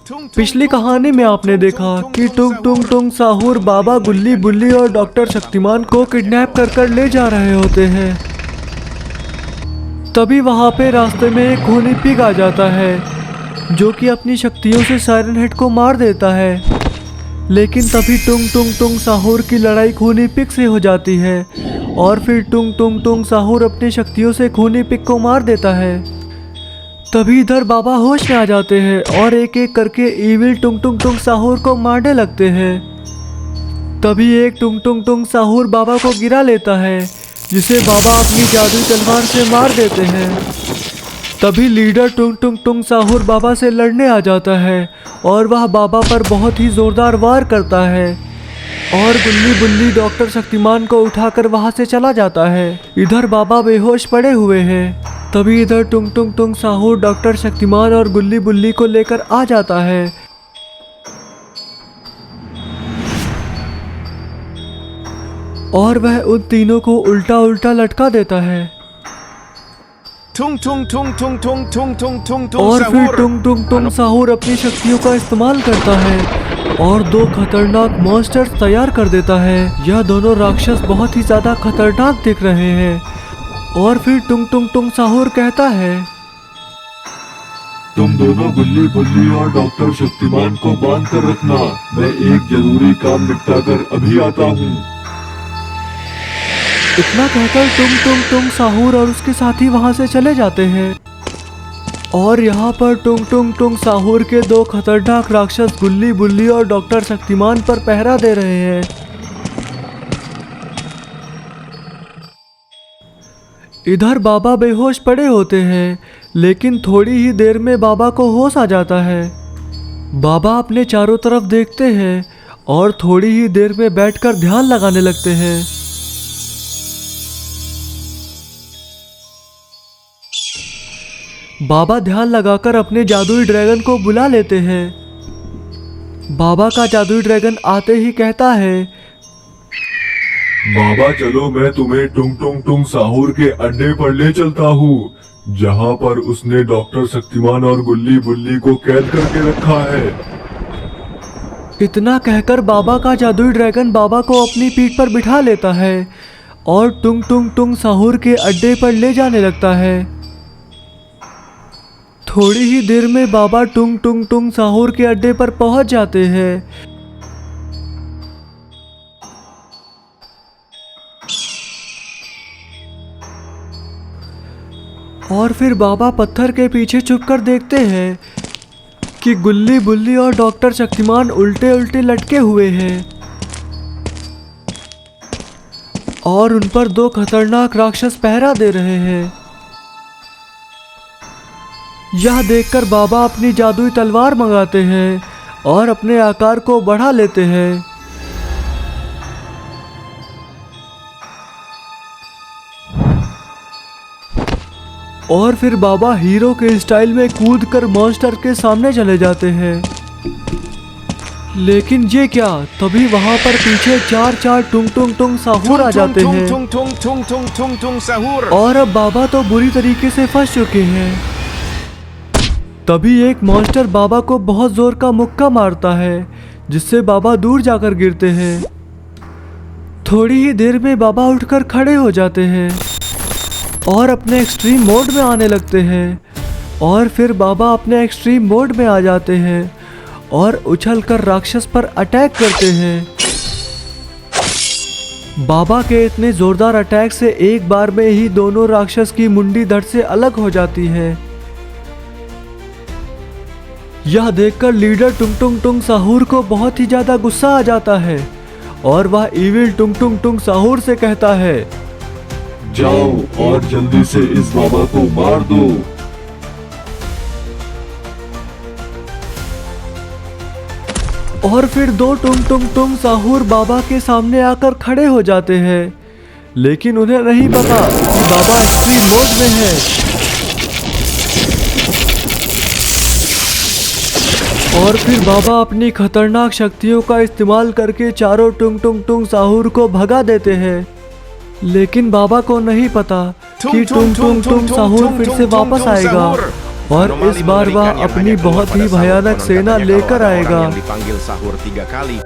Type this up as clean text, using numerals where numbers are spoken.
पिछली कहानी में आपने देखा कि टुंग टुंग टुंग साहूर बाबा गुल्ली बुल्ली और डॉक्टर शक्तिमान को किडनैप कर ले जा रहे होते हैं। तभी वहां पे रास्ते में एक खूनी पिग आ जाता है जो कि अपनी शक्तियों से सायरन हेड को मार देता है। लेकिन तभी टुंग टुंग टुंग साहूर की लड़ाई खूनी पिग से हो जाती है और फिर टुंग टुंग टुंग साहूर अपनी शक्तियों से खूनी पिग को मार देता है। तभी इधर बाबा होश में आ जाते हैं और एक एक करके इविल टुंग टुंग टुंग साहूर को मारने लगते हैं। तभी एक टुंग टुंग टुंग साहूर बाबा को गिरा लेता है जिसे बाबा अपनी जादुई तलवार से मार देते हैं। तभी लीडर टुंग टुंग टुंग साहूर बाबा से लड़ने आ जाता है और वह बाबा पर बहुत ही जोरदार वार करता है और गुल्ली बुल्ली डॉक्टर शक्तिमान को उठाकर वहां से चला जाता है। इधर बाबा बेहोश पड़े हुए हैं। तभी इधर टुंग टुंग टुंग साहूर डॉक्टर शक्तिमान और गुल्ली बुल्ली को लेकर आ जाता है और वह उन तीनों को उल्टा उल्टा लटका देता है और फिर टुंग टुंग टुंग साहूर अपनी शक्तियों का इस्तेमाल करता है और दो खतरनाक मॉन्स्टर्स तैयार कर देता है। यह दोनों राक्षस बहुत ही ज्यादा खतरनाक दिख रहे हैं। और फिर टुंग टुंग टुंग साहूर कहता है, तुम दोनों गुल्ली बुल्ली और डॉक्टर शक्तिमान को बांध कर रखना, मैं एक जरूरी काम निपटा कर अभी आता हूँ। इतना कहकर टुंग टुंग टुंग साहूर और उसके साथी वहां से चले जाते हैं और यहाँ पर टुंग टुंग टुंग साहूर के दो खतरनाक राक्षस गुल्ली बुल्ली और डॉक्टर शक्तिमान पर पहरा दे रहे हैं। इधर बाबा बेहोश पड़े होते हैं लेकिन थोड़ी ही देर में बाबा को होश आ जाता है। बाबा अपने चारों तरफ देखते हैं और थोड़ी ही देर में बैठकर ध्यान लगाने लगते हैं। बाबा ध्यान लगाकर अपने जादुई ड्रैगन को बुला लेते हैं। बाबा का जादुई ड्रैगन आते ही कहता है, बाबा चलो मैं तुम्हें टुंग टुंग टुंग साहूर के अड्डे पर ले चलता हूँ जहाँ पर उसने डॉक्टर शक्तिमान और गुल्ली बुल्ली को कैद करके रखा है। इतना कहकर बाबा का जादुई ड्रैगन बाबा को अपनी पीठ पर बिठा लेता है और टुंग टुंग टुंग साहूर के अड्डे पर ले जाने लगता है। थोड़ी ही देर में बाबा टुंग टुंग टुंग साहूर के अड्डे पर पहुंच जाते हैं। और फिर बाबा पत्थर के पीछे छुपकर देखते हैं कि गुल्ली बुल्ली और डॉक्टर शक्तिमान उल्टे उल्टे लटके हुए हैं और उन पर दो खतरनाक राक्षस पहरा दे रहे हैं। यह देखकर बाबा अपनी जादुई तलवार मंगाते हैं और अपने आकार को बढ़ा लेते हैं। और फिर बाबा हीरो के स्टाइल में कूदकर मॉन्स्टर के सामने चले जाते हैं। लेकिन ये क्या, तभी वहां पर पीछे चार चार टुंग टुंग टुंग साहूर आ जाते हैं और अब बाबा तो बुरी तरीके से फंस चुके हैं। तभी एक मॉन्स्टर बाबा को बहुत जोर का मुक्का मारता है जिससे बाबा दूर जाकर गिरते हैं। थोड़ी ही देर में बाबा उठकर खड़े हो जाते हैं और अपने एक्सट्रीम मोड में आने लगते हैं और फिर बाबा अपने एक्सट्रीम मोड में आ जाते हैं और उछलकर राक्षस पर अटैक करते हैं। बाबा के इतने जोरदार अटैक से एक बार में ही दोनों राक्षस की मुंडी धड़ से अलग हो जाती है। यह देखकर लीडर टुंग टुंग टुंग साहूर को बहुत ही ज्यादा गुस्सा आ जाता है और वह इविल टुंग टुंग टुंग साहूर से कहता है, जाओ और जल्दी से इस बाबा को मार दो। और फिर दो टुंग टुंग टुंग साहूर बाबा के सामने आकर खड़े हो जाते हैं लेकिन उन्हें नहीं पता कि बाबा एक्सट्रीम मोड में है। और फिर बाबा अपनी खतरनाक शक्तियों का इस्तेमाल करके चारों टुंग टुंग टुंग साहूर को भगा देते हैं। लेकिन बाबा को नहीं पता कि टुंग टुंग टुंग साहूर फिर से वापस आएगा और इस बार वह अपनी बहुत ही भयानक सेना लेकर आएगा। yang dipanggil Sahur 3 kali